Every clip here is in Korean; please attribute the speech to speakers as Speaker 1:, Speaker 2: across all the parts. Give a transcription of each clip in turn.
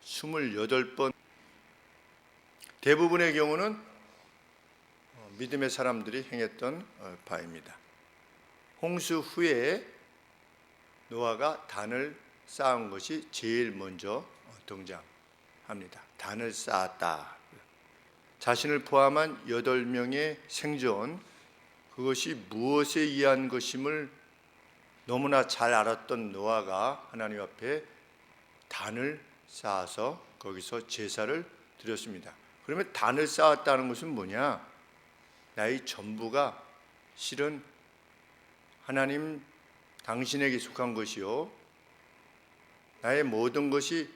Speaker 1: 28번, 대부분의 경우는 믿음의 사람들이 행했던 바입니다. 홍수 후에 노아가 단을 쌓은 것이 제일 먼저 등장합니다. 단을 쌓았다. 자신을 포함한 8명의 생존, 그것이 무엇에 의한 것임을 너무나 잘 알았던 노아가 하나님 앞에 단을 쌓아서 거기서 제사를 드렸습니다. 그러면 단을 쌓았다는 것은 뭐냐? 나의 전부가 실은 하나님 당신에게 속한 것이요, 나의 모든 것이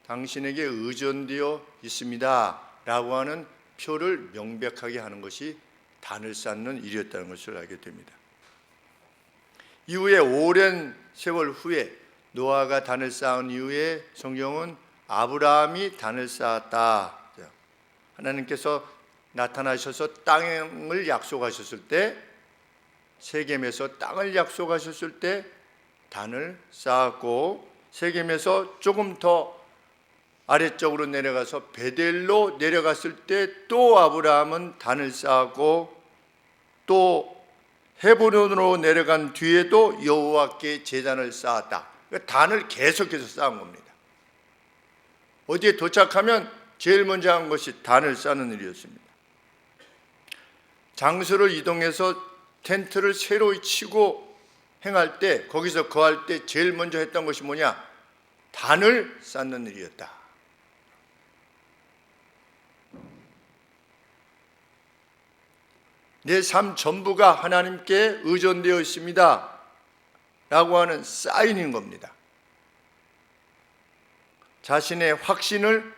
Speaker 1: 당신에게 의존되어 있습니다 라고 하는 표를 명백하게 하는 것이 단을 쌓는 일이었다는 것을 알게 됩니다. 이후에 오랜 세월 후에 노아가 단을 쌓은 이후에 성경은 아브라함이 단을 쌓았다. 하나님께서 나타나셔서 땅을 약속하셨을 때, 세겜에서 땅을 약속하셨을 때 단을 쌓았고, 세겜에서 조금 더 아래쪽으로 내려가서 베델로 내려갔을 때 또 아브라함은 단을 쌓았고, 또 헤브론으로 내려간 뒤에도 여호와께 제단을 쌓았다. 그러니까 단을 계속해서 쌓은 겁니다. 어디에 도착하면 제일 먼저 한 것이 단을 쌓는 일이었습니다. 장소를 이동해서 텐트를 새로 치고 행할 때, 거기서 거할 때 제일 먼저 했던 것이 뭐냐? 단을 쌓는 일이었다. 내 삶 전부가 하나님께 의존되어 있습니다 라고 하는 사인인 겁니다. 자신의 확신을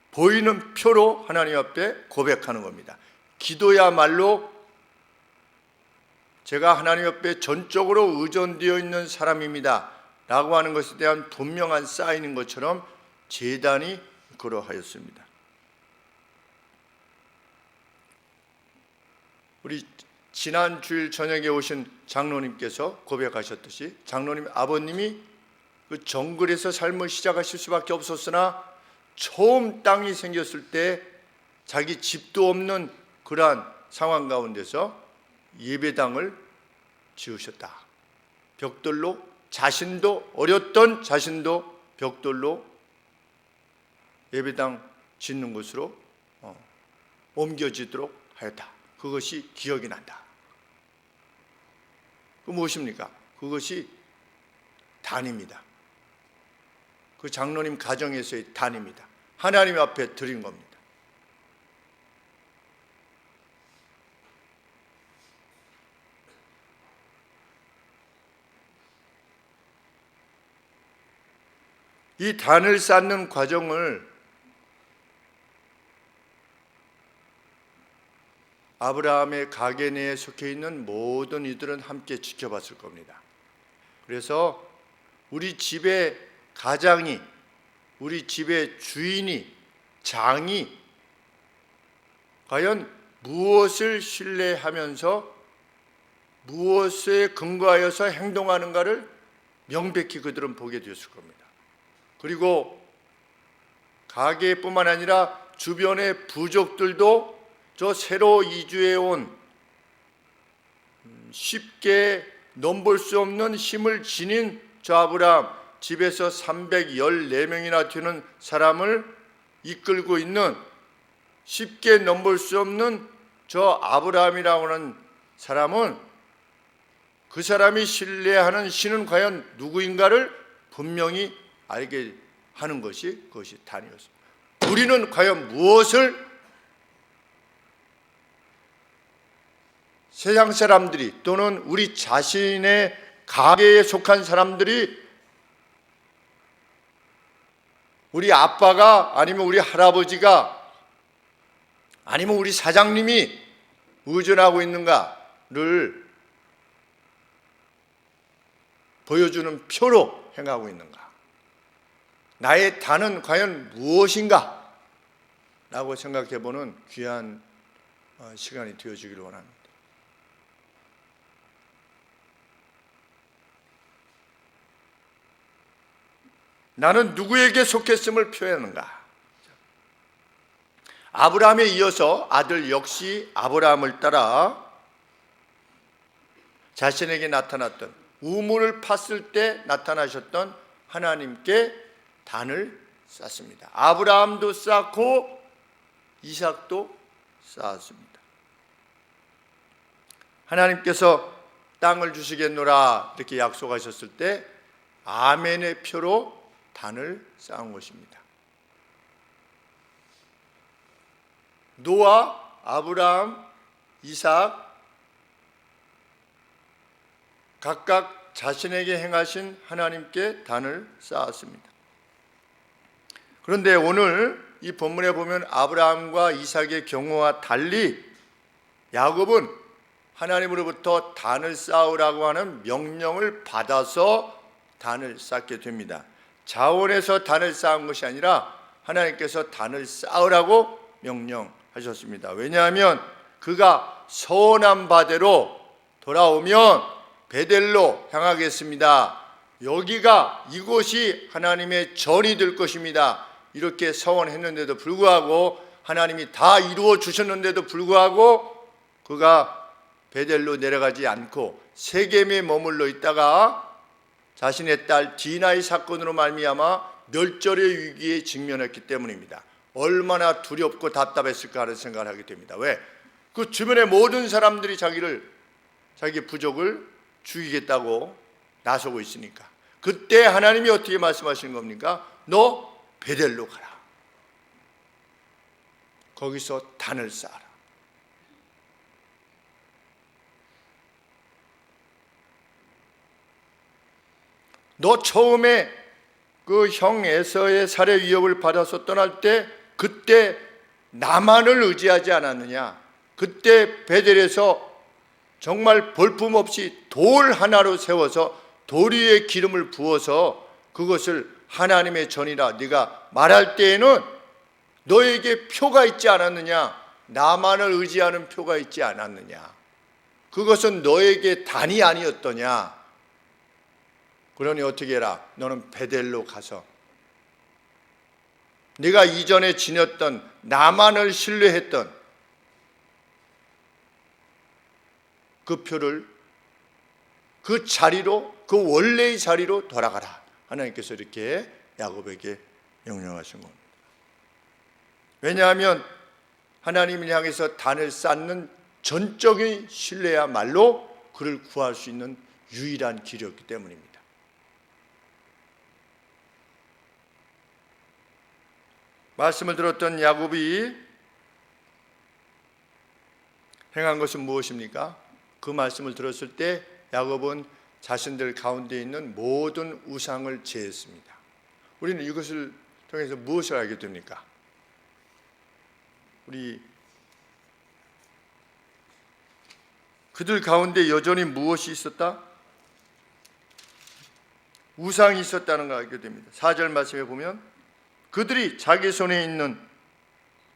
Speaker 1: 보이는 표로 하나님 앞에 고백하는 겁니다. 기도야말로 제가 하나님 앞에 전적으로 의존되어 있는 사람입니다 라고 하는 것에 대한 분명한 사인인 것처럼 제단이 그러하였습니다. 우리 지난 주일 저녁에 오신 장로님께서 고백하셨듯이, 장로님 아버님이 그 정글에서 삶을 시작하실 수밖에 없었으나 처음 땅이 생겼을 때 자기 집도 없는 그러한 상황 가운데서 예배당을 지으셨다. 벽돌로, 자신도 어렸던 자신도 벽돌로 예배당 짓는 곳으로 옮겨지도록 하였다. 그것이 기억이 난다. 그 무엇입니까? 그것이 단입니다. 그 장로님 가정에서의 단입니다. 하나님 앞에 드린 겁니다. 이 단을 쌓는 과정을 아브라함의 가게 내에 속해 있는 모든 이들은 함께 지켜봤을 겁니다. 그래서 우리 집의 가장이, 우리 집의 주인이, 장이 과연 무엇을 신뢰하면서 무엇에 근거하여서 행동하는가를 명백히 그들은 보게 되었을 겁니다. 그리고 가게뿐만 아니라 주변의 부족들도 저 새로 이주해 온 쉽게 넘볼 수 없는 힘을 지닌 저 아브라함, 집에서 314명이나 되는 사람을 이끌고 있는 쉽게 넘볼 수 없는 저 아브라함이라고 하는 사람은, 그 사람이 신뢰하는 신은 과연 누구인가를 분명히 알게 하는 것이 그것이 단이었습니다. 우리는 과연 무엇을, 세상 사람들이 또는 우리 자신의 가게에 속한 사람들이, 우리 아빠가 아니면 우리 할아버지가 아니면 우리 사장님이 의존하고 있는가를 보여주는 표로 행하고 있는가? 나의 단은 과연 무엇인가? 라고 생각해보는 귀한 시간이 되어주기를 원합니다. 나는 누구에게 속했음을 표현하는가? 아브라함에 이어서 아들 역시 아브라함을 따라 자신에게 나타났던, 우물을 팠을 때 나타나셨던 하나님께 단을 쌓습니다. 아브라함도 쌓고 이삭도 쌓았습니다. 하나님께서 땅을 주시겠노라 이렇게 약속하셨을 때 아멘의 표로 단을 쌓은 것입니다. 노아, 아브라함, 이삭 각각 자신에게 행하신 하나님께 단을 쌓았습니다. 그런데 오늘 이 본문에 보면 아브라함과 이삭의 경우와 달리 야곱은 하나님으로부터 단을 쌓으라고 하는 명령을 받아서 단을 쌓게 됩니다. 자원에서 단을 쌓은 것이 아니라 하나님께서 단을 쌓으라고 명령하셨습니다. 왜냐하면 그가 서원한 바대로 돌아오면 베델로 향하겠습니다. 여기가, 이곳이 하나님의 전이 될 것입니다. 이렇게 서원했는데도 불구하고, 하나님이 다 이루어 주셨는데도 불구하고 그가 베델로 내려가지 않고 세겜에 머물러 있다가 자신의 딸 디나의 사건으로 말미암아 멸절의 위기에 직면했기 때문입니다. 얼마나 두렵고 답답했을까 하는 생각을 하게 됩니다. 왜? 그 주변의 모든 사람들이 자기 부족을 죽이겠다고 나서고 있으니까. 그때 하나님이 어떻게 말씀하시는 겁니까? 너 베델로 가라. 거기서 단을 쌓아라. 너 처음에 그 형 에서의 살해 위협을 받아서 떠날 때 그때 나만을 의지하지 않았느냐? 그때 베델에서 정말 볼품없이 돌 하나로 세워서 돌 위에 기름을 부어서 그것을 하나님의 전이라 네가 말할 때에는 너에게 표가 있지 않았느냐? 나만을 의지하는 표가 있지 않았느냐? 그것은 너에게 단이 아니었더냐? 그러니 어떻게 해라? 너는 베델로 가서 네가 이전에 지녔던, 나만을 신뢰했던 그 표를 그 자리로, 그 원래의 자리로 돌아가라. 하나님께서 이렇게 야곱에게 명령하신 겁니다. 왜냐하면 하나님을 향해서 단을 쌓는 전적인 신뢰야말로 그를 구할 수 있는 유일한 길이었기 때문입니다. 말씀을 들었던 야곱이 행한 것은 무엇입니까? 그 말씀을 들었을 때 야곱은 자신들 가운데 있는 모든 우상을 제했습니다. 우리는 이것을 통해서 무엇을 알게 됩니까? 그들 가운데 여전히 무엇이 있었다? 우상이 있었다는 걸 알게 됩니다. 4절 말씀에 보면 그들이 자기 손에 있는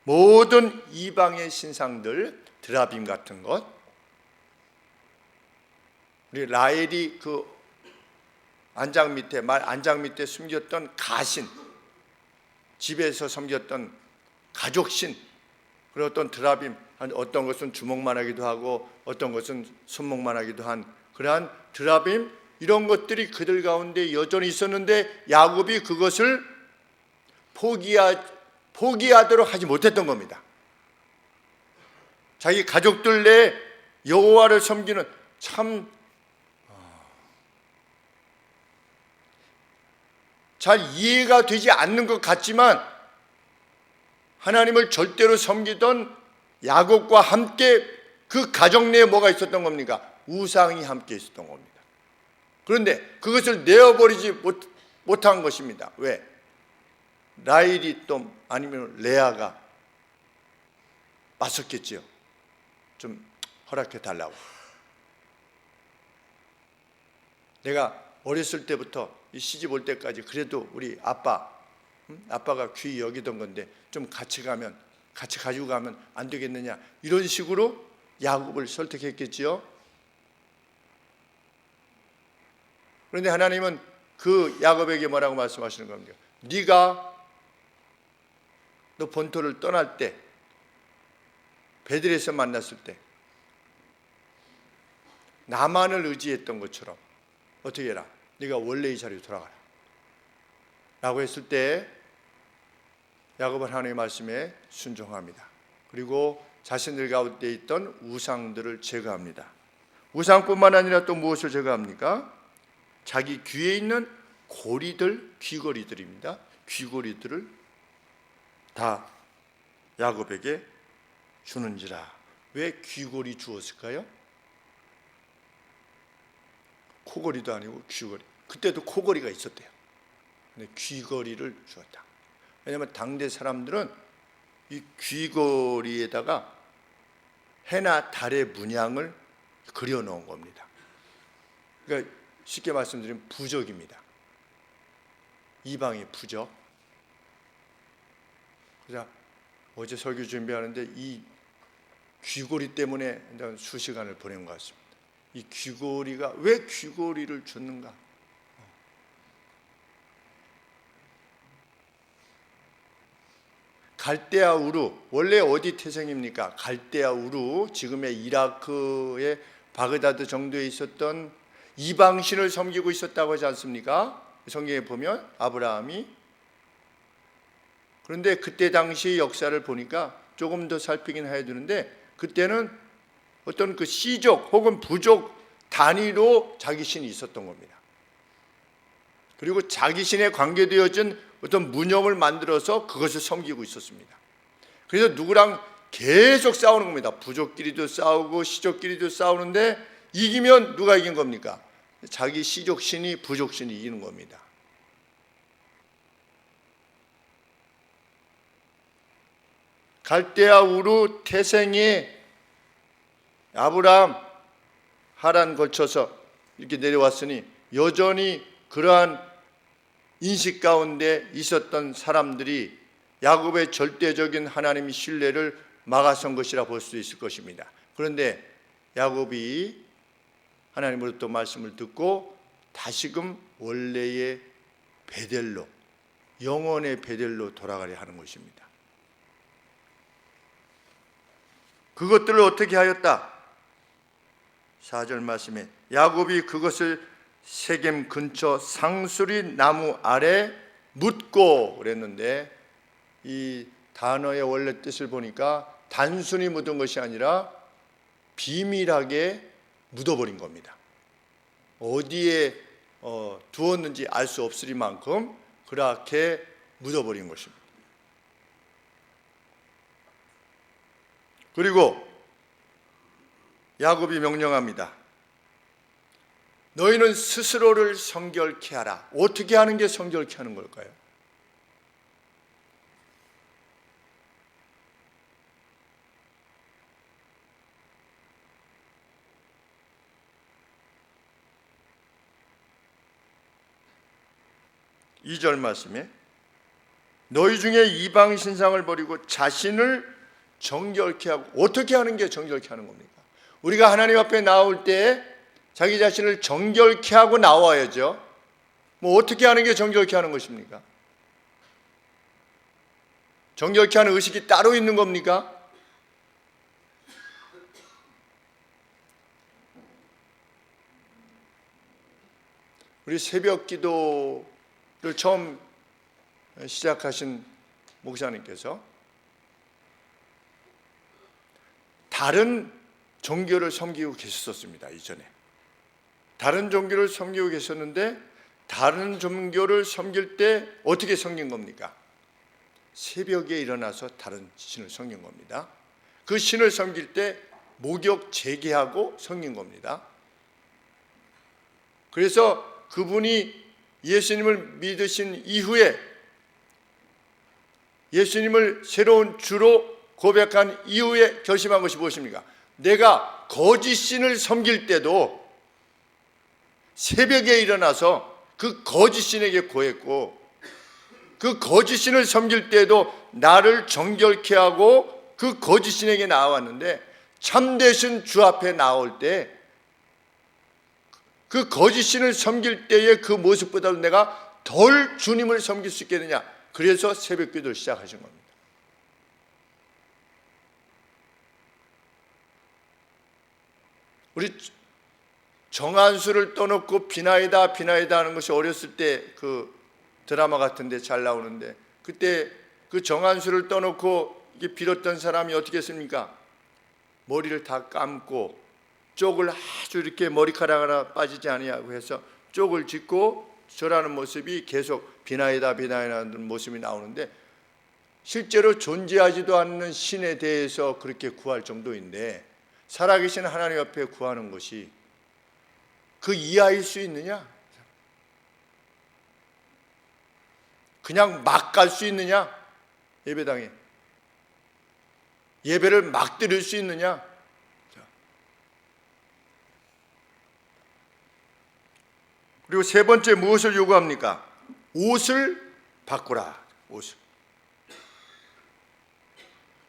Speaker 1: 모든 이방의 신상들, 드라빔 같은 것, 우리 라헬이 그 안장 밑에 숨겼던 가신, 집에서 섬겼던 가족신, 그리고 어떤 드라빔, 어떤 것은 주먹만 하기도 하고 어떤 것은 손목만 하기도 한 그러한 드라빔, 이런 것들이 그들 가운데 여전히 있었는데 야곱이 그것을 포기하도록 하지 못했던 겁니다. 자기 가족들 내 여호와를 섬기는, 참 잘 이해가 되지 않는 것 같지만 하나님을 절대로 섬기던 야곱과 함께 그 가정 내에 뭐가 있었던 겁니까? 우상이 함께 있었던 겁니다. 그런데 그것을 내어버리지 못한 것입니다. 왜? 라헬이 또 아니면 레아가 맞섰겠지요. 좀 허락해 달라고. 내가 어렸을 때부터 시집 올 때까지 그래도 우리 아빠가 귀히 여기던 건데 좀 같이 가지고 가면 안 되겠느냐, 이런 식으로 야곱을 설득했겠지요. 그런데 하나님은 그 야곱에게 뭐라고 말씀하시는 겁니까? 네가 너 본토를 떠날 때, 베들에서 만났을 때 나만을 의지했던 것처럼 어떻게 해라? 네가 원래의 자리로 돌아가라 라고 했을 때 야곱은 하나님의 말씀에 순종합니다. 그리고 자신들 가운데 있던 우상들을 제거합니다. 우상뿐만 아니라 또 무엇을 제거합니까? 자기 귀에 있는 고리들, 귀고리들입니다. 귀고리들을 다 야곱에게 주는지라. 왜 귀고리 주었을까요? 코고리도 아니고 귀고리. 그때도 코고리가 있었대요. 근데 귀고리를 주었다. 왜냐하면 당대 사람들은 이 귀고리에다가 해나 달의 문양을 그려놓은 겁니다. 그러니까 쉽게 말씀드리면 부적입니다. 이방의 부적. 그래서 어제 설교 준비하는데 이 귀고리 때문에 수시간을 보낸 것 같습니다. 이 귀고리가 왜 귀고리를 줬는가? 갈대아 우루, 원래 어디 태생입니까? 갈대아 우루, 지금의 이라크의 바그다드 정도에 있었던 이방신을 섬기고 있었다고 하지 않습니까? 성경에 보면 아브라함이. 그런데 그때 당시 역사를 보니까 조금 더 살피긴 해야 되는데, 그때는 어떤 그 씨족 혹은 부족 단위로 자기 신이 있었던 겁니다. 그리고 자기 신에 관계되어진 어떤 무념을 만들어서 그것을 섬기고 있었습니다. 그래서 누구랑 계속 싸우는 겁니다. 부족끼리도 싸우고 시족끼리도 싸우는데 이기면 누가 이긴 겁니까? 자기 시족신이 부족신이 이기는 겁니다. 갈대아 우루 태생의 아브라함 하란 걸쳐서 이렇게 내려왔으니 여전히 그러한 인식 가운데 있었던 사람들이 야곱의 절대적인 하나님의 신뢰를 막아선 것이라 볼 수 있을 것입니다. 그런데 야곱이 하나님으로부터 말씀을 듣고 다시금 원래의 베델로, 영원의 베델로 돌아가려 하는 것입니다. 그것들을 어떻게 하였다? 4절 말씀에 야곱이 그것을 세겜 근처 상수리 나무 아래 묻고 그랬는데, 이 단어의 원래 뜻을 보니까 단순히 묻은 것이 아니라 비밀하게 묻어버린 겁니다. 어디에 두었는지 알 수 없으리만큼 그렇게 묻어버린 것입니다. 그리고 야곱이 명령합니다. 너희는 스스로를 성결케 하라. 어떻게 하는 게 성결케 하는 걸까요? 이 절 말씀에 너희 중에 이방 신상을 버리고 자신을 정결케 하고, 어떻게 하는 게 정결케 하는 겁니까? 우리가 하나님 앞에 나올 때 자기 자신을 정결케 하고 나와야죠. 뭐 어떻게 하는 게 정결케 하는 것입니까? 정결케 하는 의식이 따로 있는 겁니까? 우리 새벽 기도를 처음 시작하신 목사님께서 다른 종교를 섬기고 계셨습니다. 이전에 다른 종교를 섬기고 계셨는데, 다른 종교를 섬길 때 어떻게 섬긴 겁니까? 새벽에 일어나서 다른 신을 섬긴 겁니다. 그 신을 섬길 때 목욕 재개하고 섬긴 겁니다. 그래서 그분이 예수님을 믿으신 이후에, 예수님을 새로운 주로 고백한 이후에 결심한 것이 무엇입니까? 내가 거짓 신을 섬길 때도 새벽에 일어나서 그 거짓 신에게 고했고, 그 거짓 신을 섬길 때도 나를 정결케 하고 그 거짓 신에게 나왔는데, 참되신 주 앞에 나올 때 그 거짓 신을 섬길 때의 그 모습보다도 내가 덜 주님을 섬길 수 있겠느냐. 그래서 새벽기도를 시작하신 겁니다. 우리 정한수를 떠놓고 비나이다 비나이다 하는 것이 어렸을 때 그 드라마 같은데 잘 나오는데, 그때 그 정한수를 떠놓고 이게 빌었던 사람이 어떻게 했습니까? 머리를 다 감고 쪽을 아주 이렇게 머리카락 하나 빠지지 아니하고 해서 쪽을 짚고 절하는 모습이 계속 비나이다 비나이다 하는 모습이 나오는데, 실제로 존재하지도 않는 신에 대해서 그렇게 구할 정도인데 살아계신 하나님 앞에 구하는 것이 그 이하일 수 있느냐? 그냥 막 갈 수 있느냐? 예배당에 예배를 막 드릴 수 있느냐? 그리고 세 번째, 무엇을 요구합니까? 옷을 바꾸라. 옷을.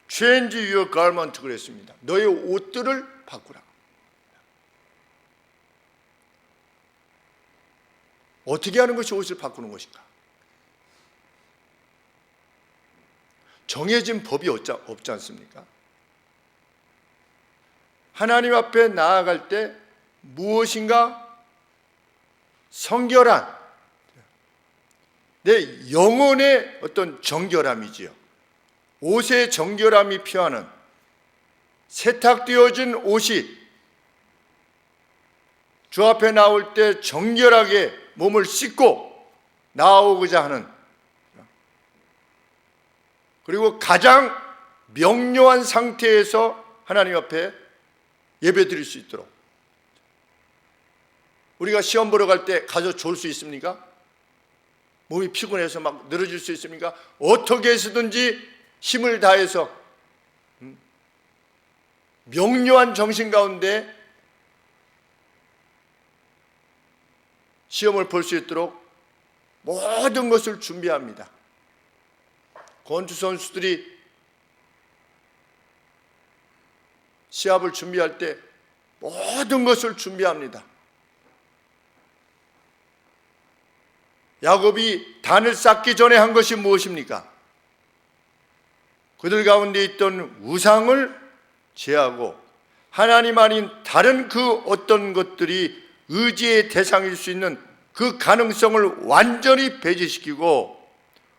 Speaker 1: Change your garment 그랬습니다. 너의 옷들을 바꾸라. 어떻게 하는 것이 옷을 바꾸는 것인가? 정해진 법이 없지 않습니까? 하나님 앞에 나아갈 때 무엇인가 성결한 내 영혼의 어떤 정결함이지요. 옷의 정결함이 표하는 세탁되어진 옷이 주 앞에 나올 때 정결하게 몸을 씻고 나오고자 하는, 그리고 가장 명료한 상태에서 하나님 앞에 예배 드릴 수 있도록. 우리가 시험 보러 갈 때 가서 졸 수 있습니까? 몸이 피곤해서 막 늘어질 수 있습니까? 어떻게 해서든지 힘을 다해서 명료한 정신 가운데 시험을 볼 수 있도록 모든 것을 준비합니다. 권투 선수들이 시합을 준비할 때 모든 것을 준비합니다. 야곱이 단을 쌓기 전에 한 것이 무엇입니까? 그들 가운데 있던 우상을 제하고 하나님 아닌 다른 그 어떤 것들이 의지의 대상일 수 있는 그 가능성을 완전히 배제시키고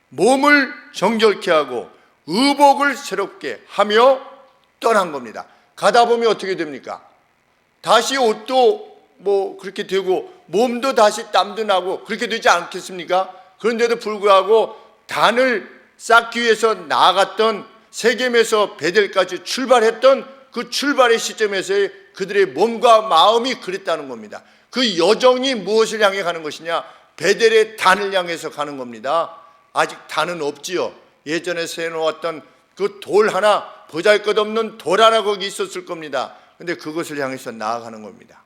Speaker 1: 몸을 정결케 하고 의복을 새롭게 하며 떠난 겁니다. 가다 보면 어떻게 됩니까? 다시 옷도 뭐 그렇게 되고 몸도 다시 땀도 나고 그렇게 되지 않겠습니까? 그런데도 불구하고 단을 쌓기 위해서 나아갔던 세겜에서 베델까지 출발했던 그 출발의 시점에서의 그들의 몸과 마음이 그랬다는 겁니다. 그 여정이 무엇을 향해 가는 것이냐? 베델의 단을 향해서 가는 겁니다. 아직 단은 없지요. 예전에 세워놓았던 그 돌 하나, 보잘것없는 돌 하나 거기 있었을 겁니다. 근데 그것을 향해서 나아가는 겁니다.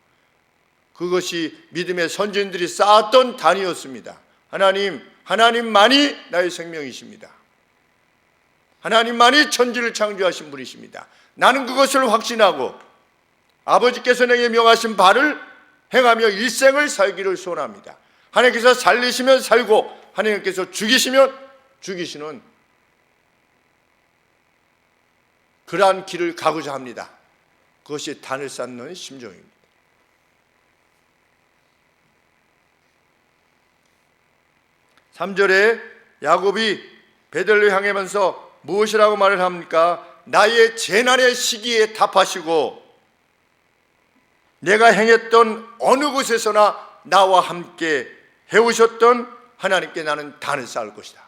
Speaker 1: 그것이 믿음의 선진들이 쌓았던 단이었습니다. 하나님만이 나의 생명이십니다. 하나님만이 천지를 창조하신 분이십니다. 나는 그것을 확신하고 아버지께서 내게 명하신 바를 행하며 일생을 살기를 소원합니다. 하나님께서 살리시면 살고 하나님께서 죽이시면 죽이시는 그러한 길을 가고자 합니다. 그것이 단을 쌓는 심정입니다. 3절에 야곱이 베델로 향하면서 무엇이라고 말을 합니까? 나의 재난의 시기에 답하시고 내가 행했던 어느 곳에서나 나와 함께 해오셨던 하나님께 나는 단을 쌓을 것이다.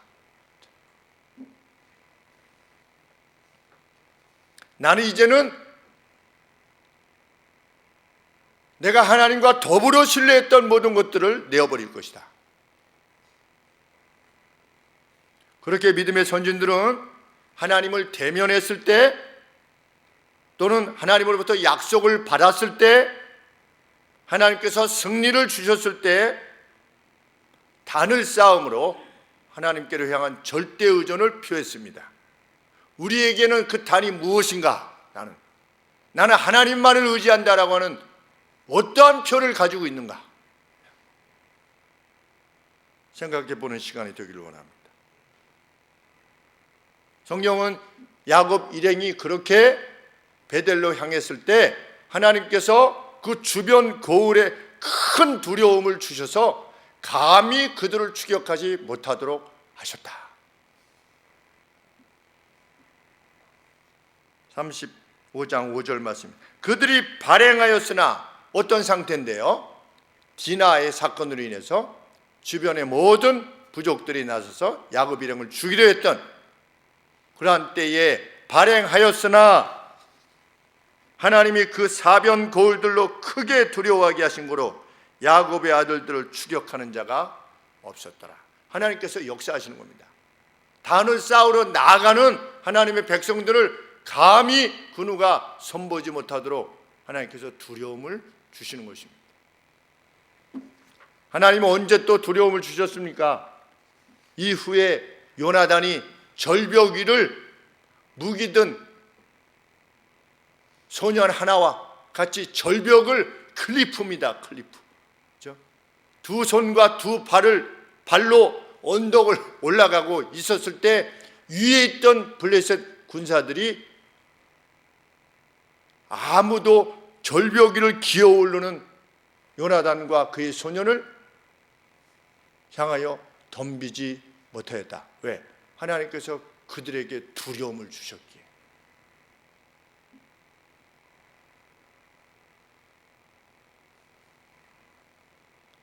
Speaker 1: 나는 이제는 내가 하나님과 더불어 신뢰했던 모든 것들을 내어버릴 것이다. 그렇게 믿음의 선진들은 하나님을 대면했을 때 또는 하나님으로부터 약속을 받았을 때 하나님께서 승리를 주셨을 때 단을 쌓음으로 하나님께로 향한 절대 의존을 표했습니다. 우리에게는 그 단이 무엇인가? 나는 하나님만을 의지한다라고 하는 어떠한 표를 가지고 있는가? 생각해 보는 시간이 되기를 원합니다. 성경은 야곱 일행이 그렇게 베델로 향했을 때 하나님께서 그 주변 고을에 큰 두려움을 주셔서 감히 그들을 추격하지 못하도록 하셨다. 35장 5절 말씀. 그들이 발행하였으나 어떤 상태인데요? 디나의 사건으로 인해서 주변의 모든 부족들이 나서서 야곱 일행을 죽이려 했던 그러한 때에 발행하였으나 하나님이 그 사변 고을들로 크게 두려워하게 하신 거로 야곱의 아들들을 추격하는 자가 없었더라. 하나님께서 역사하시는 겁니다. 단을 쌓으러 나아가는 하나님의 백성들을 감히 그 누가 손보지 못하도록 하나님께서 두려움을 주시는 것입니다. 하나님은 언제 또 두려움을 주셨습니까? 이후에 요나단이 절벽 위를 무기든 소년 하나와 같이 절벽을 클리프입니다. 클리프. 그렇죠? 두 손과 두 발로 언덕을 올라가고 있었을 때 위에 있던 블레셋 군사들이 아무도 절벽 위를 기어오르는 요나단과 그의 소년을 향하여 덤비지 못하였다. 왜? 하나님께서 그들에게 두려움을 주셨기에.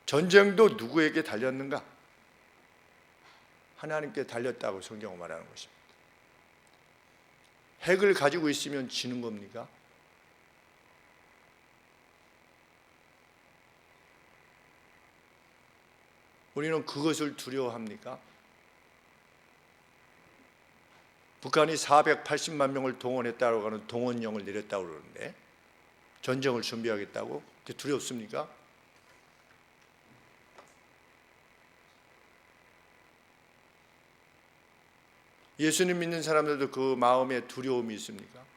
Speaker 1: 전쟁도 누구에게 달렸는가? 하나님께 달렸다고 성경은 말하는 것입니다. 핵을 가지고 있으면 지는 겁니까? 우리는 그것을 두려워합니까? 북한이 480만 명을 동원했다고 하는 동원령을 내렸다고 그러는데 전쟁을 준비하겠다고? 그게 두렵습니까? 예수님 믿는 사람들도 그 마음에 두려움이 있습니까?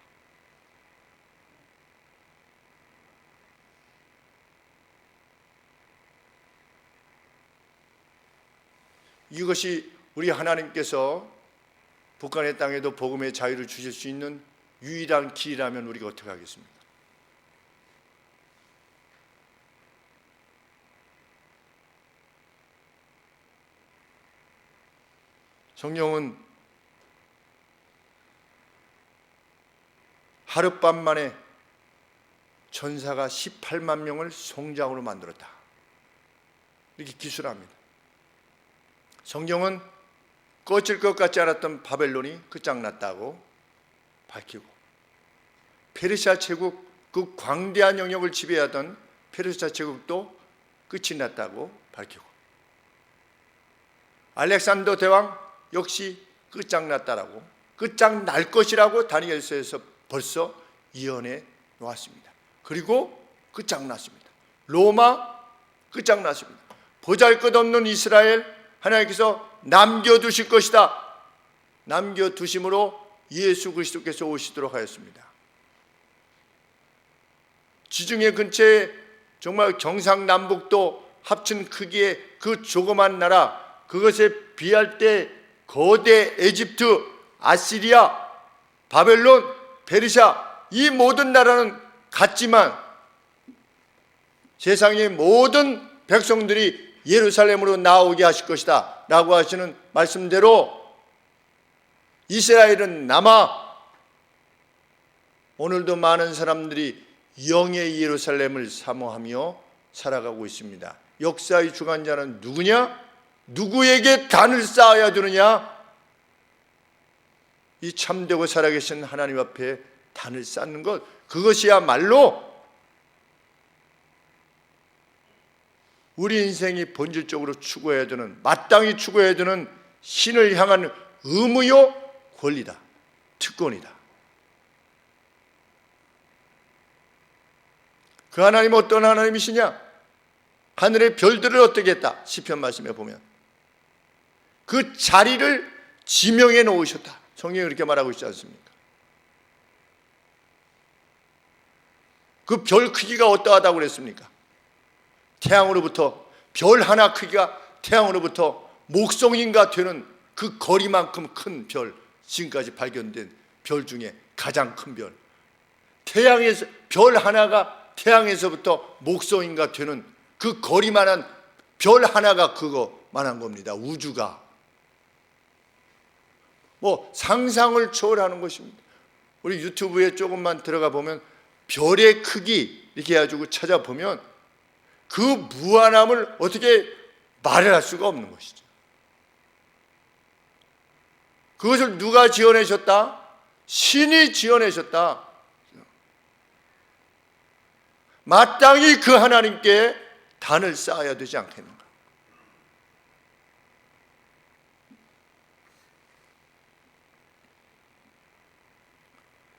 Speaker 1: 이것이 우리 하나님께서 북한의 땅에도 복음의 자유를 주실 수 있는 유일한 길이라면 우리가 어떻게 하겠습니까? 성경은 하룻밤 만에 천사가 18만 명을 송장으로 만들었다. 이렇게 기술합니다. 성경은 꺼질 것 같지 않았던 바벨론이 끝장났다고 밝히고, 페르시아 제국, 그 광대한 영역을 지배하던 페르시아 제국도 끝이 났다고 밝히고, 알렉산더 대왕 역시 끝장났다라고, 끝장날 것이라고 다니엘서에서 벌써 예언해 놓았습니다. 그리고 끝장났습니다. 로마 끝장났습니다. 보잘것없는 이스라엘 하나님께서 남겨두실 것이다. 남겨두심으로 예수 그리스도께서 오시도록 하였습니다. 지중해 근처에 정말 경상남북도 합친 크기의 그 조그만 나라, 그것에 비할 때 거대 에집트, 아시리아, 바벨론, 페르시아, 이 모든 나라는 같지만 세상의 모든 백성들이 예루살렘으로 나오게 하실 것이다 라고 하시는 말씀대로 이스라엘은 남아 오늘도 많은 사람들이 영의 예루살렘을 사모하며 살아가고 있습니다. 역사의 주관자는 누구냐? 누구에게 단을 쌓아야 되느냐? 이 참되고 살아계신 하나님 앞에 단을 쌓는 것, 그것이야말로 우리 인생이 본질적으로 추구해야 되는, 마땅히 추구해야 되는 신을 향한 의무요 권리다, 특권이다. 그 하나님은 어떤 하나님이시냐? 하늘의 별들을 어떻게 했다? 시편 말씀에 보면 그 자리를 지명해 놓으셨다. 성경이 그렇게 말하고 있지 않습니까? 그 별 크기가 어떠하다고 그랬습니까? 태양으로부터, 별 하나 크기가 태양으로부터 목성인가 되는 그 거리만큼 큰 별, 지금까지 발견된 별 중에 가장 큰 별, 태양에서 별 하나가 태양에서부터 목성인가 되는 그 거리만한 별 하나가 그거만한 겁니다. 우주가 뭐 상상을 초월하는 것입니다. 우리 유튜브에 조금만 들어가 보면 별의 크기 이렇게 해가지고 찾아보면 그 무한함을 어떻게 말을 할 수가 없는 것이죠. 그것을 누가 지어내셨다? 신이 지어내셨다. 마땅히 그 하나님께 단을 쌓아야 되지 않겠는가?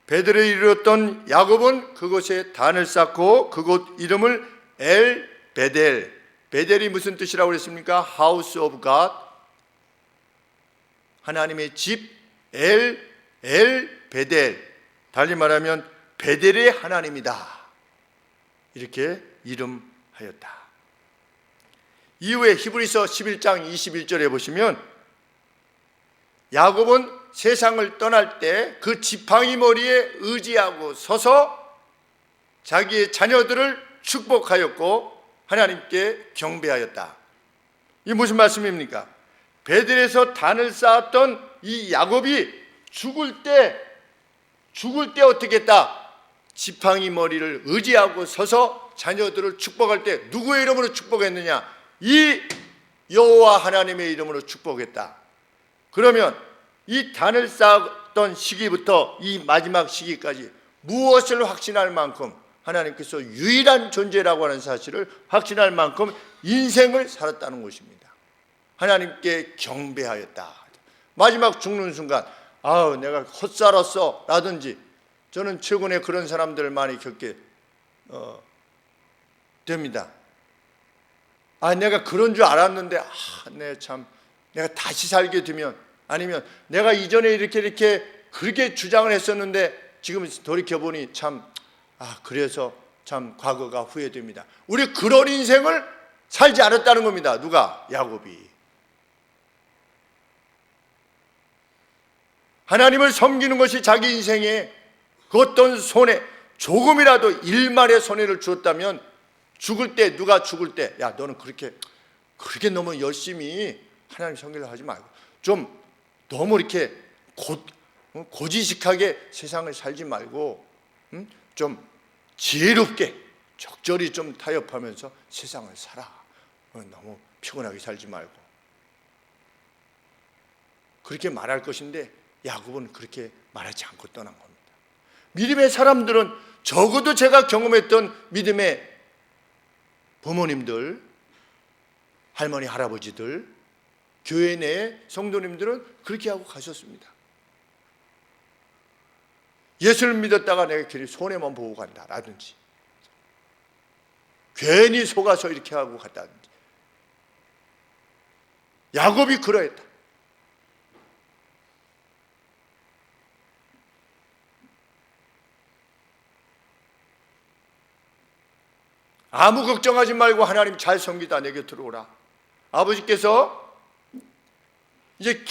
Speaker 1: 베드로를 이루었던 야곱은 그곳에 단을 쌓고 그곳 이름을 엘 베델, 베델이 무슨 뜻이라고 그랬습니까? House of God, 하나님의 집, 엘 베델, 달리 말하면 베델의 하나님이다, 이렇게 이름하였다. 이후에 히브리서 11장 21절에 보시면 야곱은 세상을 떠날 때 그 지팡이 머리에 의지하고 서서 자기의 자녀들을 축복하였고 하나님께 경배하였다. 이게 무슨 말씀입니까? 베델에서 단을 쌓았던 이 야곱이 죽을 때 어떻게 했다? 지팡이 머리를 의지하고 서서 자녀들을 축복할 때 누구의 이름으로 축복했느냐? 이 여호와 하나님의 이름으로 축복했다. 그러면 이 단을 쌓았던 시기부터 이 마지막 시기까지 무엇을 확신할 만큼 하나님께서 유일한 존재라고 하는 사실을 확신할 만큼 인생을 살았다는 것입니다. 하나님께 경배하였다. 마지막 죽는 순간 아우 내가 헛살았어 라든지, 저는 최근에 그런 사람들을 많이 겪게 됩니다. 아 내가 그런 줄 알았는데 내가 다시 살게 되면, 아니면 내가 이전에 이렇게 그렇게 주장을 했었는데 지금 돌이켜보니 그래서 참 과거가 후회됩니다. 우리 그런 인생을 살지 않았다는 겁니다. 누가? 야곱이. 하나님을 섬기는 것이 자기 인생에 그 어떤 손해, 조금이라도 일말의 손해를 주었다면 죽을 때, 누가 죽을 때 야 너는 그렇게 너무 열심히 하나님 섬기려 하지 말고 좀 너무 이렇게 고지식하게 세상을 살지 말고 좀 지혜롭게 적절히 좀 타협하면서 세상을 살아. 너무 피곤하게 살지 말고. 그렇게 말할 것인데 야곱은 그렇게 말하지 않고 떠난 겁니다. 믿음의 사람들은, 적어도 제가 경험했던 믿음의 부모님들, 할머니, 할아버지들, 교회 내 성도님들은 그렇게 하고 가셨습니다. 예수를 믿었다가 내가 괜히 손해만 보고 간다라든지, 괜히 속아서 이렇게 하고 갔다든지. 야곱이 그러했다. 아무 걱정하지 말고 하나님 잘 섬기다 내 곁으로 오라. 아버지께서 이제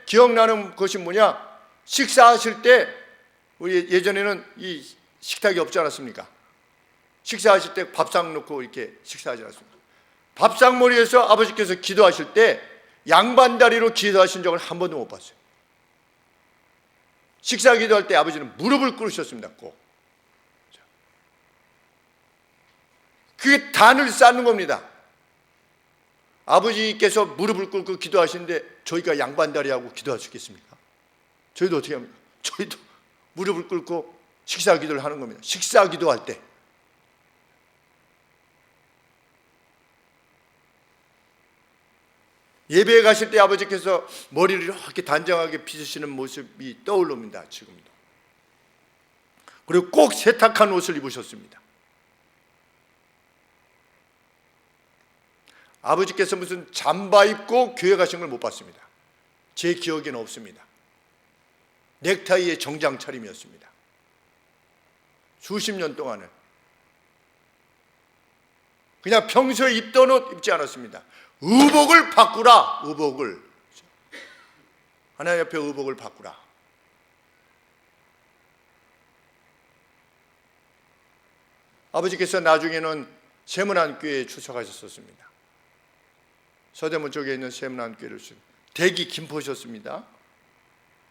Speaker 1: 기억나는 것이 뭐냐? 식사하실 때, 우리 예전에는 이 식탁이 없지 않았습니까? 식사하실 때 밥상 놓고 이렇게 식사하지 않았습니까? 밥상머리에서 아버지께서 기도하실 때 양반다리로 기도하신 적을 한 번도 못 봤어요. 식사 기도할 때 아버지는 무릎을 꿇으셨습니다. 꼭. 그게 단을 쌓는 겁니다. 아버지께서 무릎을 꿇고 기도하시는데 저희가 양반다리하고 기도할 수 있겠습니까? 저희도 어떻게 합니까? 저희도 무릎을 꿇고 식사 기도를 하는 겁니다. 식사 기도할 때. 예배에 가실 때 아버지께서 머리를 이렇게 단정하게 빗으시는 모습이 떠오릅니다. 지금도. 그리고 꼭 세탁한 옷을 입으셨습니다. 아버지께서 무슨 잠바 입고 교회 가신 걸 못 봤습니다. 제 기억에는 없습니다. 넥타이에 정장 차림이었습니다. 수십 년 동안은 그냥 평소에 입던 옷 입지 않았습니다. 의복을 바꾸라. 의복을. 하나님 앞에 의복을 바꾸라. 아버지께서 나중에는 세문안교회에 출석하셨었습니다. 서대문 쪽에 있는 세문안교회를 대기 김포셨습니다.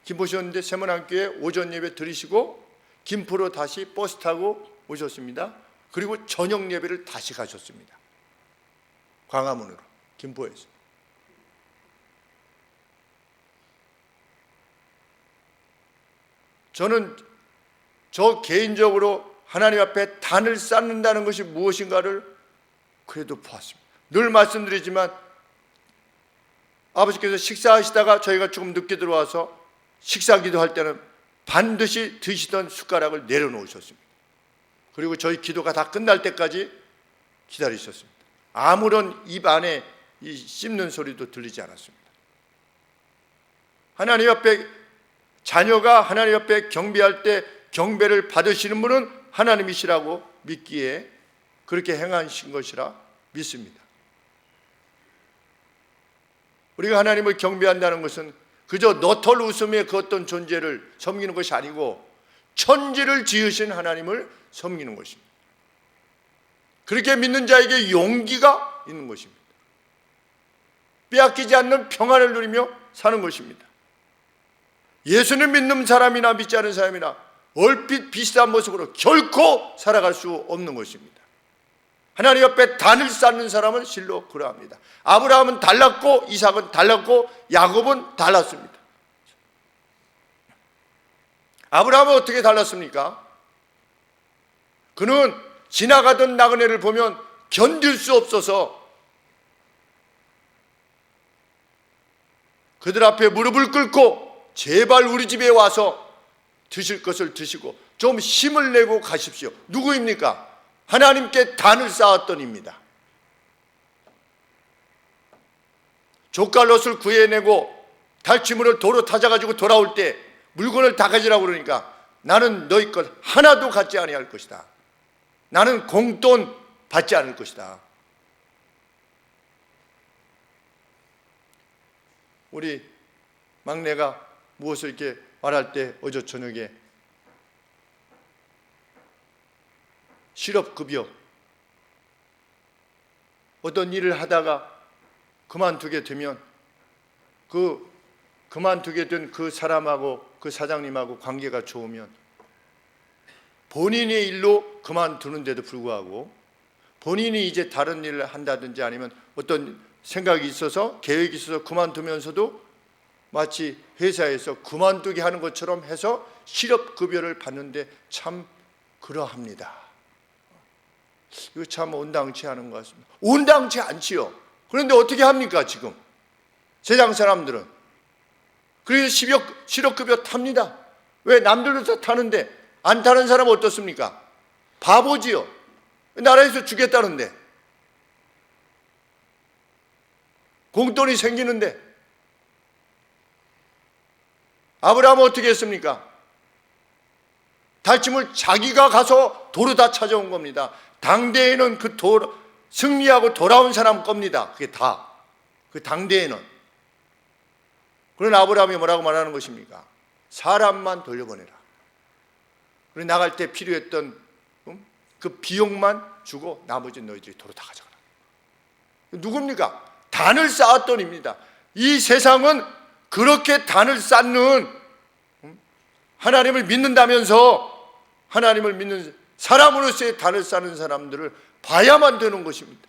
Speaker 1: 김포셨는데 세문안교회 오전 예배 드리시고 김포로 다시 버스 타고 오셨습니다. 그리고 저녁 예배를 다시 가셨습니다. 광화문으로, 김포에서. 저는 저 개인적으로 하나님 앞에 단을 쌓는다는 것이 무엇인가를 그래도 보았습니다. 늘 말씀드리지만 아버지께서 식사하시다가 저희가 조금 늦게 들어와서 식사 기도할 때는 반드시 드시던 숟가락을 내려놓으셨습니다. 그리고 저희 기도가 다 끝날 때까지 기다리셨습니다. 아무런 입 안에 이 씹는 소리도 들리지 않았습니다. 하나님 앞에 자녀가 하나님 앞에 경배할 때 경배를 받으시는 분은 하나님이시라고 믿기에 그렇게 행하신 것이라 믿습니다. 우리가 하나님을 경배한다는 것은 그저 너털 웃음의 그 어떤 존재를 섬기는 것이 아니고 천지를 지으신 하나님을 섬기는 것입니다. 그렇게 믿는 자에게 용기가 있는 것입니다. 빼앗기지 않는 평안을 누리며 사는 것입니다. 예수를 믿는 사람이나 믿지 않은 사람이나 얼핏 비슷한 모습으로 결코 살아갈 수 없는 것입니다. 하나님 앞에 단을 쌓는 사람은 실로 그러합니다. 아브라함은 달랐고 이삭은 달랐고 야곱은 달랐습니다. 아브라함은 어떻게 달랐습니까? 그는 지나가던 나그네를 보면 견딜 수 없어서 그들 앞에 무릎을 꿇고 제발 우리 집에 와서 드실 것을 드시고 좀 힘을 내고 가십시오. 누구입니까? 하나님께 단을 쌓았던 입니다. 족갈롯을 구해내고 달치문을 도로 타져가지고 돌아올 때 물건을 다 가지라고 그러니까 나는 너희 것 하나도 갖지 아니할 것이다. 나는 공돈 받지 않을 것이다. 우리 막내가 무엇을 이렇게 말할 때 어제 저녁에 실업급여 어떤 일을 하다가 그만두게 되면 그만두게 된 그 사람하고 그 사장님하고 관계가 좋으면 본인의 일로 그만두는데도 불구하고 본인이 이제 다른 일을 한다든지 아니면 어떤 생각이 있어서 계획이 있어서 그만두면서도 마치 회사에서 그만두게 하는 것처럼 해서 실업급여를 받는데 참 그러합니다. 이거 참 온당치 않은 것 같습니다. 온당치 않지요. 그런데 어떻게 합니까 지금 세상 사람들은? 그래서 실업급여 탑니다. 왜? 남들도 다 타는데 안 타는 사람은 어떻습니까? 바보지요. 나라에서 주겠다는데 공돈이 생기는데. 아브라함은 어떻게 했습니까? 달침을 자기가 가서 도로 다 찾아온 겁니다. 당대에는 그 승리하고 돌아온 사람 겁니다. 그게 다. 그 당대에는. 그러나 아브라함이 뭐라고 말하는 것입니까? 사람만 돌려보내라. 그리고 나갈 때 필요했던 그 비용만 주고 나머지는 너희들이 도로 다 가져가라. 누굽니까? 단을 쌓았던 입니다. 이 세상은 그렇게 단을 쌓는, 하나님을 믿는다면서 하나님을 믿는 사람으로서의 단을 쌓는 사람들을 봐야만 되는 것입니다.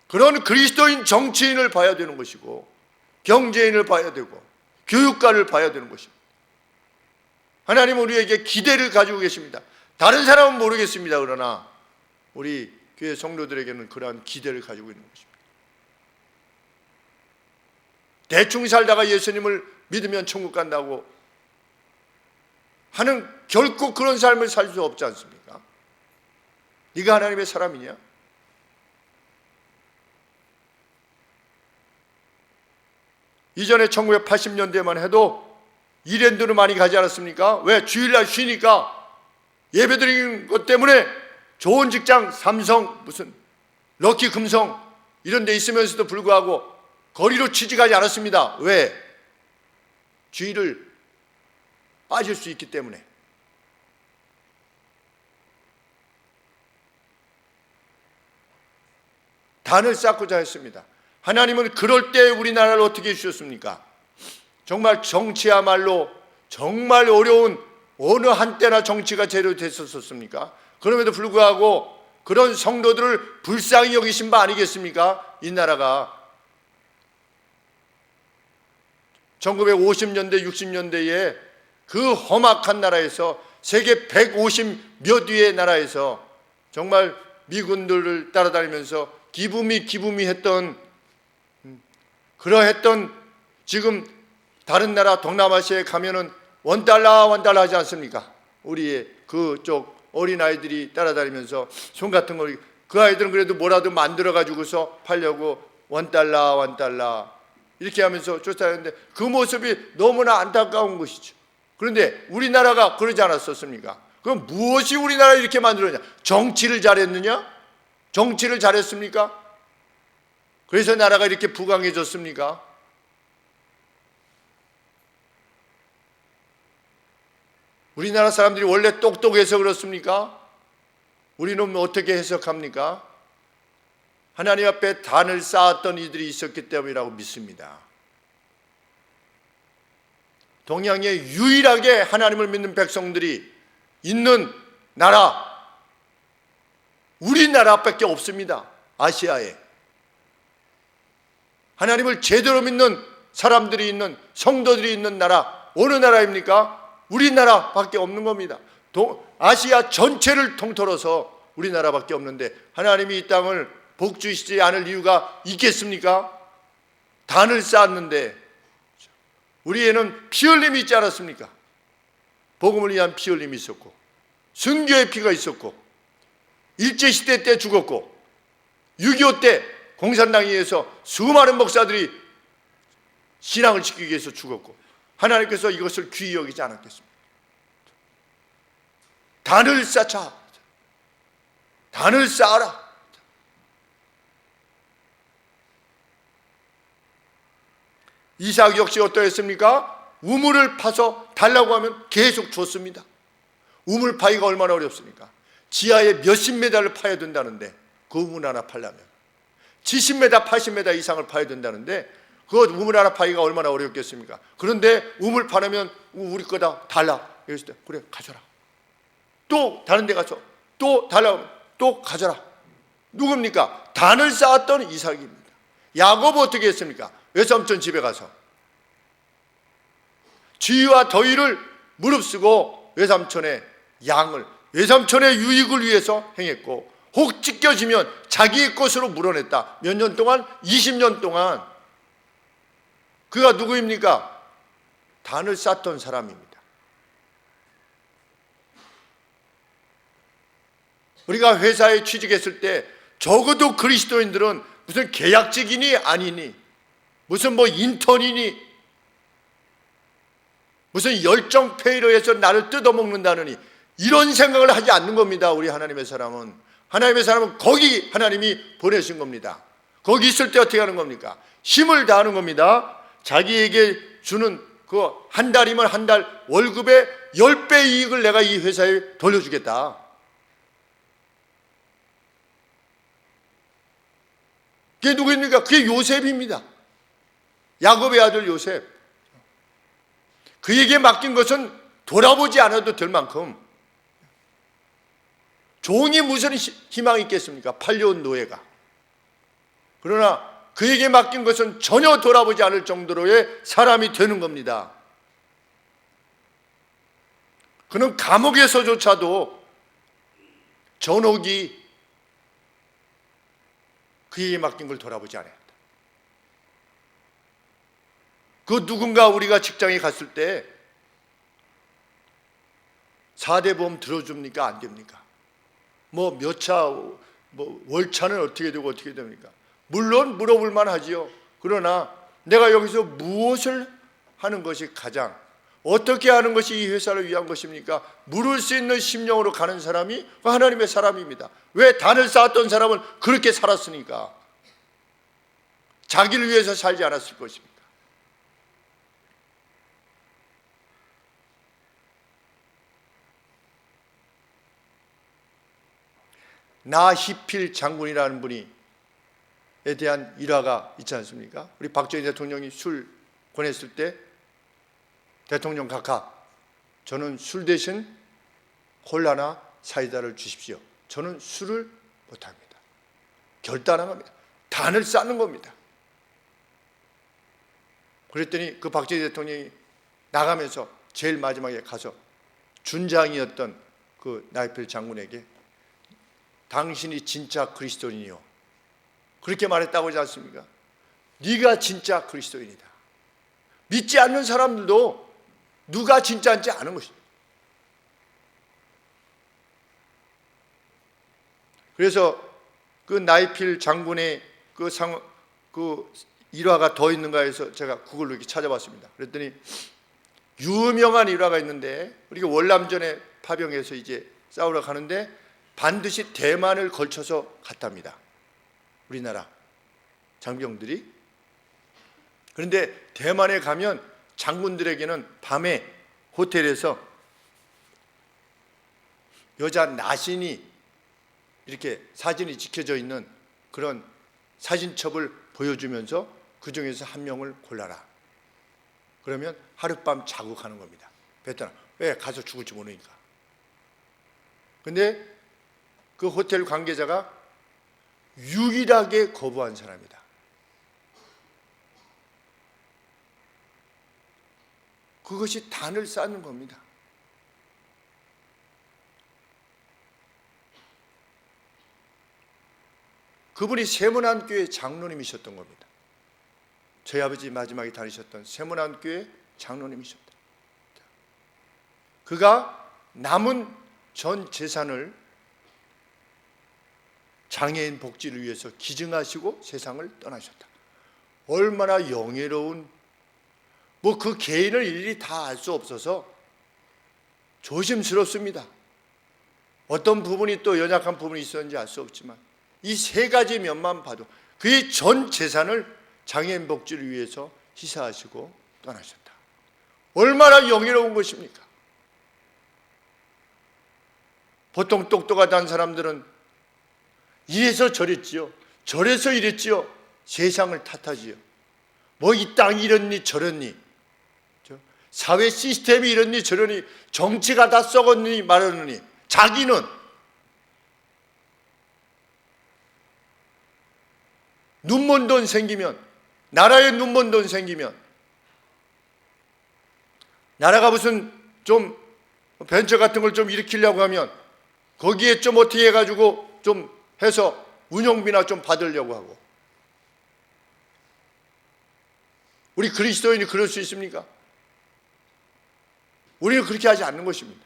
Speaker 1: 그런 그리스도인 정치인을 봐야 되는 것이고 경제인을 봐야 되고 교육가를 봐야 되는 것입니다. 하나님은 우리에게 기대를 가지고 계십니다. 다른 사람은 모르겠습니다. 그러나 우리 교회 성도들에게는 그러한 기대를 가지고 있는 것입니다. 대충 살다가 예수님을 믿으면 천국 간다고 하는 결코 그런 삶을 살 수 없지 않습니까? 네가 하나님의 사람이냐? 이전에 1980년대만 해도 이랜드를 많이 가지 않았습니까? 왜? 주일날 쉬니까 예배드리는 것 때문에 좋은 직장, 삼성, 무슨 럭키 금성 이런 데 있으면서도 불구하고 거리로 취직하지 않았습니다. 왜? 주의를 빠질 수 있기 때문에. 단을 쌓고자 했습니다. 하나님은 그럴 때 우리나라를 어떻게 해주셨습니까? 정말 정치야말로 정말 어려운, 어느 한때나 정치가 제대로 됐었습니까? 그럼에도 불구하고 그런 성도들을 불쌍히 여기신 바 아니겠습니까? 이 나라가 1950년대 60년대에 그 험악한 나라에서 세계 150몇 위의 나라에서 정말 미군들을 따라다니면서 기부미 했던, 그러했던, 지금 다른 나라 동남아시아에 가면은 $1 하지 않습니까? 우리의 그쪽 어린아이들이 따라다니면서 손 같은 걸, 그 아이들은 그래도 뭐라도 만들어 가지고서 팔려고 $1 이렇게 하면서 쫓아다니는데 그 모습이 너무나 안타까운 것이죠. 그런데 우리나라가 그러지 않았었습니까? 그럼 무엇이 우리나라를 이렇게 만들었냐? 정치를 잘했느냐? 정치를 잘했습니까? 그래서 나라가 이렇게 부강해졌습니까? 우리나라 사람들이 원래 똑똑해서 그렇습니까? 우리는 어떻게 해석합니까? 하나님 앞에 단을 쌓았던 이들이 있었기 때문이라고 믿습니다. 동양에 유일하게 하나님을 믿는 백성들이 있는 나라, 우리나라밖에 없습니다. 아시아에. 하나님을 제대로 믿는 사람들이 있는, 성도들이 있는 나라, 어느 나라입니까? 우리나라밖에 없는 겁니다. 아시아 전체를 통틀어서 우리나라밖에 없는데 하나님이 이 땅을 복주시지 않을 이유가 있겠습니까? 단을 쌓았는데 우리에는 피 흘림이 있지 않았습니까? 복음을 위한 피 흘림이 있었고, 순교의 피가 있었고, 일제시대 때 죽었고, 6.25 때 공산당에 의해서 수많은 목사들이 신앙을 지키기 위해서 죽었고, 하나님께서 이것을 귀히 여기지 않았겠습니까? 단을 쌓자. 단을 쌓아라. 이삭 역시 어떠했습니까? 우물을 파서 달라고 하면 계속 줬습니다. 우물 파기가 얼마나 어렵습니까? 지하에 몇십 메다를 파야 된다는데 그 우물 하나 파려면 70m, 80m 이상을 파야 된다는데 그 우물 하나 파기가 얼마나 어렵겠습니까? 그런데 우물 파려면 우리 거다 달라. 이랬을 때 그래 가져라. 또 다른 데 가서 또 달라고 하면 또 가져라. 누굽니까? 단을 쌓았던 이삭입니다. 야곱 어떻게 했습니까? 외삼촌 집에 가서 지위와 더위를 무릅쓰고 외삼촌의 양을, 외삼촌의 유익을 위해서 행했고, 혹 찢겨지면 자기의 것으로 물어냈다. 몇 년 동안? 20년 동안. 그가 누구입니까? 단을 쌓던 사람입니다. 우리가 회사에 취직했을 때 적어도 그리스도인들은 무슨 계약직이니 아니니, 무슨 뭐 인턴이니, 무슨 열정페이로 해서 나를 뜯어먹는다느니 이런 생각을 하지 않는 겁니다. 우리 하나님의 사람은. 하나님의 사람은 거기 하나님이 보내신 겁니다. 거기 있을 때 어떻게 하는 겁니까? 힘을 다하는 겁니다. 자기에게 주는 그 한 달이면 한 달 월급의 10배 이익을 내가 이 회사에 돌려주겠다. 그게 누구입니까? 그게 요셉입니다. 야곱의 아들 요셉. 그에게 맡긴 것은 돌아보지 않아도 될 만큼, 종이 무슨 희망이 있겠습니까? 팔려온 노예가. 그러나 그에게 맡긴 것은 전혀 돌아보지 않을 정도로의 사람이 되는 겁니다. 그는 감옥에서조차도 전옥이 그에게 맡긴 걸 돌아보지 않았다. 그 누군가 우리가 직장에 갔을 때 4대 보험 들어줍니까? 안 됩니까? 뭐 몇 차, 뭐 월차는 어떻게 되고 어떻게 됩니까? 물론 물어볼 만하지요. 그러나 내가 여기서 무엇을 하는 것이 가장, 어떻게 하는 것이 이 회사를 위한 것입니까? 물을 수 있는 심령으로 가는 사람이 하나님의 사람입니다. 왜 단을 쌓았던 사람은 그렇게 살았으니까 자기를 위해서 살지 않았을 것입니까? 나히필 장군이라는 분이 에 대한 일화가 있지 않습니까? 우리 박정희 대통령이 술 권했을 때 대통령 각하, 저는 술 대신 콜라나 사이다를 주십시오. 저는 술을 못합니다. 결단한 겁니다. 단을 쌓는 겁니다. 그랬더니 그 박정희 대통령이 나가면서 제일 마지막에 가서 준장이었던 그 나히필 장군에게 당신이 진짜 그리스도인이요, 그렇게 말했다고 하지 않습니까? 네가 진짜 그리스도인이다. 믿지 않는 사람들도 누가 진짜인지 아는 것입니다. 그래서 그 나히필 장군의 그 일화가 더 있는가 해서 제가 구글로 이렇게 찾아봤습니다. 그랬더니 유명한 일화가 있는데, 우리가 월남전에 파병해서 이제 싸우러 가는데 반드시 대만을 걸쳐서 갔답니다. 우리나라 장병들이. 그런데 대만에 가면 장군들에게는 밤에 호텔에서 여자 나신이 이렇게 사진이 찍혀져 있는 그런 사진첩을 보여주면서 그 중에서 한 명을 골라라. 그러면 하룻밤 자고 가는 겁니다. 베트남. 왜? 가서 죽을지 모르니까. 근데 그 호텔 관계자가 유일하게 거부한 사람이다. 그것이 단을 쌓는 겁니다. 그분이 세문안교회 장로님이셨던 겁니다. 저희 아버지 마지막에 다니셨던 세문안교회 장로님이셨다. 그가 남은 전 재산을 장애인 복지를 위해서 기증하시고 세상을 떠나셨다. 얼마나 영예로운, 그 개인을 일일이 다 알 수 없어서 조심스럽습니다. 어떤 부분이 또 연약한 부분이 있었는지 알 수 없지만 이 세 가지 면만 봐도 그의 전 재산을 장애인 복지를 위해서 희사하시고 떠나셨다. 얼마나 영예로운 것입니까? 보통 똑똑하다는 사람들은 이래서 저랬지요, 저래서 이랬지요, 세상을 탓하지요. 이 땅이 이렇니 저렇니, 사회 시스템이 이렇니 저러니, 정치가 다 썩었니 말하느니, 자기는 눈먼 돈 생기면, 나라에 눈먼 돈 생기면, 나라가 무슨 좀 벤처 같은 걸 좀 일으키려고 하면 거기에 좀 어떻게 해가지고 좀 해서 운영비나 좀 받으려고 하고. 우리 그리스도인이 그럴 수 있습니까? 우리는 그렇게 하지 않는 것입니다.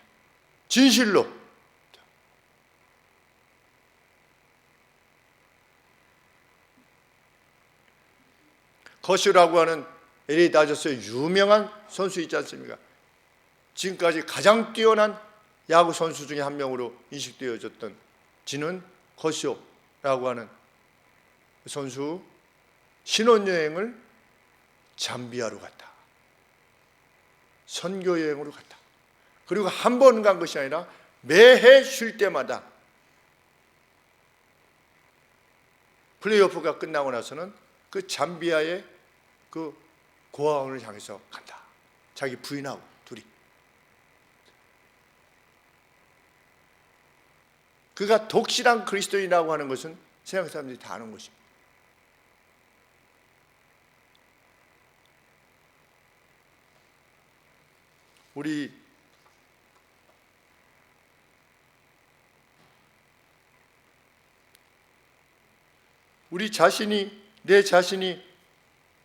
Speaker 1: 진실로. 커쇼라고 하는 LA 다저스의 유명한 선수 있지 않습니까? 지금까지 가장 뛰어난 야구 선수 중에 한 명으로 인식되어졌던 지는 커쇼라고 하는 선수, 신혼여행을 잠비아로 갔다. 선교여행으로 갔다. 그리고 한 번 간 것이 아니라 매해 쉴 때마다 플레이오프가 끝나고 나서는 그 잠비아의 그 고아원을 향해서 간다. 자기 부인하고 둘이. 그가 독실한 그리스도인이라고 하는 것은 세상 사람들이 다 아는 것입니다. 우리 자신이, 내 자신이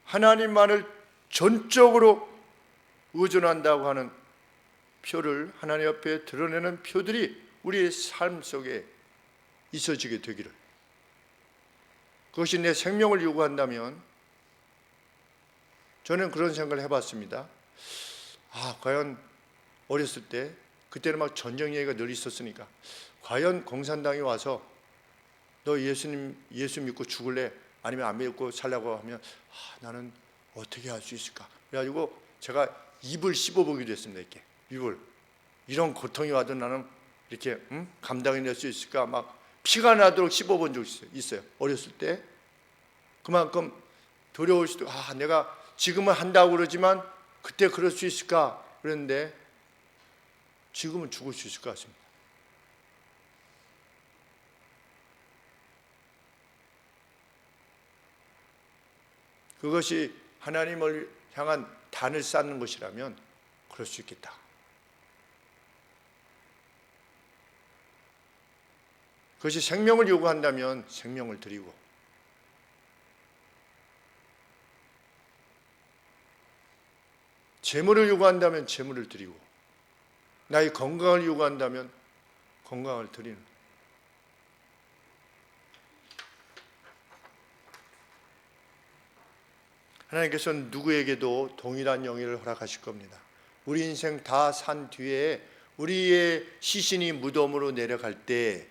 Speaker 1: 하나님만을 전적으로 의존한다고 하는 표를 하나님 앞에 드러내는 표들이 우리의 삶 속에 있어지게 되기를, 그것이 내 생명을 요구한다면, 저는 그런 생각을 해봤습니다. 과연 어렸을 때 그때는 막 전쟁 얘기가 늘 있었으니까 과연 공산당이 와서 너 예수 믿고 죽을래? 아니면 안 믿고 살라고 하면 나는 어떻게 할 수 있을까? 그래가지고 제가 입을 씹어보기도 했습니다. 이렇게 입을. 이런 고통이 와도 나는 이렇게 감당해낼 수 있을까? 막 피가 나도록 씹어본 적 있어요. 어렸을 때. 그만큼 두려울 수도, 내가 지금은 한다고 그러지만 그때 그럴 수 있을까? 그랬는데 지금은 죽을 수 있을 것 같습니다. 그것이 하나님을 향한 단을 쌓는 것이라면 그럴 수 있겠다. 그것이 생명을 요구한다면 생명을 드리고, 재물을 요구한다면 재물을 드리고, 나의 건강을 요구한다면 건강을 드리는. 하나님께서는 누구에게도 동일한 영예를 허락하실 겁니다. 우리 인생 다 산 뒤에 우리의 시신이 무덤으로 내려갈 때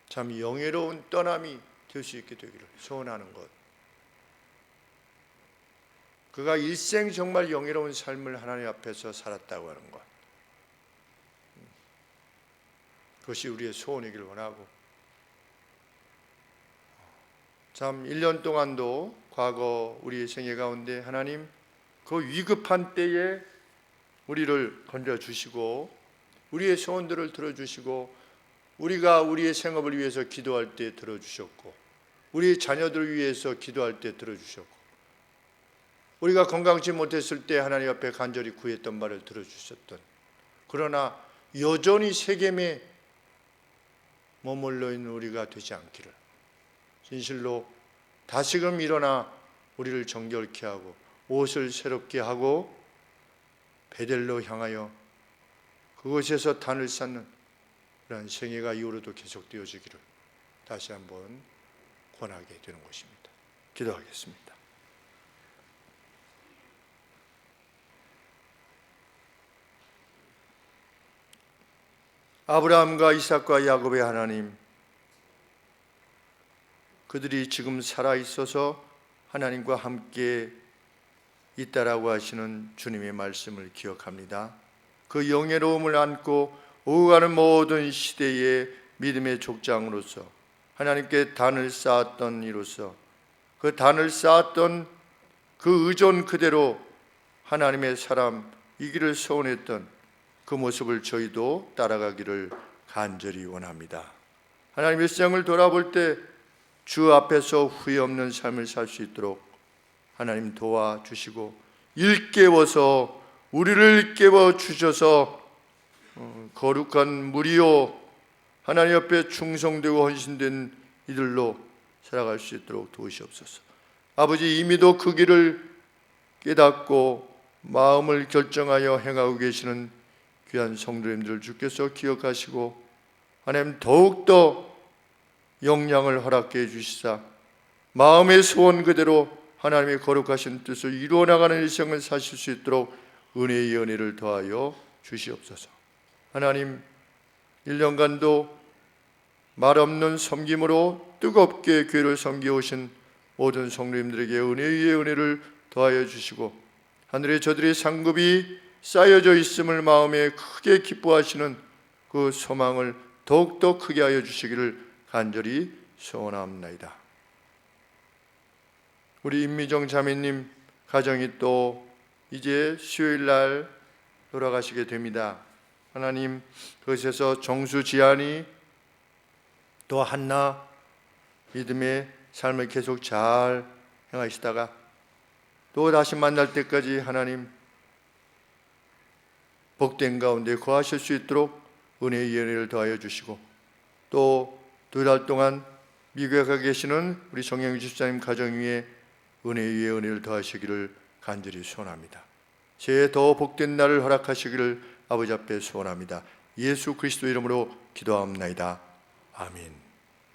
Speaker 1: 참 영예로운 떠남이 될 수 있게 되기를 소원하는 것. 그가 일생 정말 영예로운 삶을 하나님 앞에서 살았다고 하는 것. 그것이 우리의 소원이기를 원하고, 참 1년 동안도 과거 우리의 생애 가운데 하나님 그 위급한 때에 우리를 건져주시고 우리의 소원들을 들어주시고 우리가 우리의 생업을 위해서 기도할 때 들어주셨고 우리 자녀들을 위해서 기도할 때 들어주셨고 우리가 건강치 못했을 때 하나님 앞에 간절히 구했던 말을 들어주셨던, 그러나 여전히 세겜에 머물러 있는 우리가 되지 않기를 진실로 다시금 일어나 우리를 정결케 하고 옷을 새롭게 하고 베델로 향하여 그곳에서 단을 쌓는 그런 생애가 이후로도 계속되어지기를 다시 한번 권하게 되는 것입니다. 기도하겠습니다. 아브라함과 이삭과 야곱의 하나님, 그들이 지금 살아있어서 하나님과 함께 있다라고 하시는 주님의 말씀을 기억합니다. 그 영예로움을 안고 오가는 모든 시대의 믿음의 족장으로서 하나님께 단을 쌓았던 이로서 그 단을 쌓았던 그 의존 그대로 하나님의 사람이기를 소원했던 그 모습을 저희도 따라가기를 간절히 원합니다. 하나님의 세상을 돌아볼 때 주 앞에서 후회 없는 삶을 살 수 있도록 하나님 도와주시고 일깨워서 우리를 깨워 주셔서 거룩한 무리요 하나님 앞에 충성되고 헌신된 이들로 살아갈 수 있도록 도우시옵소서. 아버지, 이미도 그 길을 깨닫고 마음을 결정하여 행하고 계시는 귀한 성도님들을 주께서 기억하시고 하나님 더욱더 영향을 허락해 주시사 마음의 소원 그대로 하나님의 거룩하신 뜻을 이루어 나가는 일생을 사실 수 있도록 은혜의 은혜를 더하여 주시옵소서. 하나님, 1년간도 말없는 섬김으로 뜨겁게 교회를 섬겨오신 모든 성도님들에게 은혜 위에 은혜를 더하여 주시고 하늘에 저들의 상급이 쌓여져 있음을 마음에 크게 기뻐하시는 그 소망을 더욱더 크게 하여 주시기를 간절히 소원합니다. 우리 임미정 자매님 가정이 또 이제 수요일날 돌아가시게 됩니다. 하나님, 그것에서 정수 지안이 또 한나 믿음의 삶을 계속 잘 행하시다가 또 다시 만날 때까지 하나님 복된 가운데 거하실 수 있도록 은혜의 은혜를 더하여 주시고 또 2달 동안 미국에 가 계시는 우리 정영희 집사님 가정 위에 은혜 위에 은혜를 더하시기를 간절히 소원합니다. 새해 더 복된 날을 허락하시기를 아버지 앞에 소원합니다. 예수 그리스도 이름으로 기도합니다. 아멘.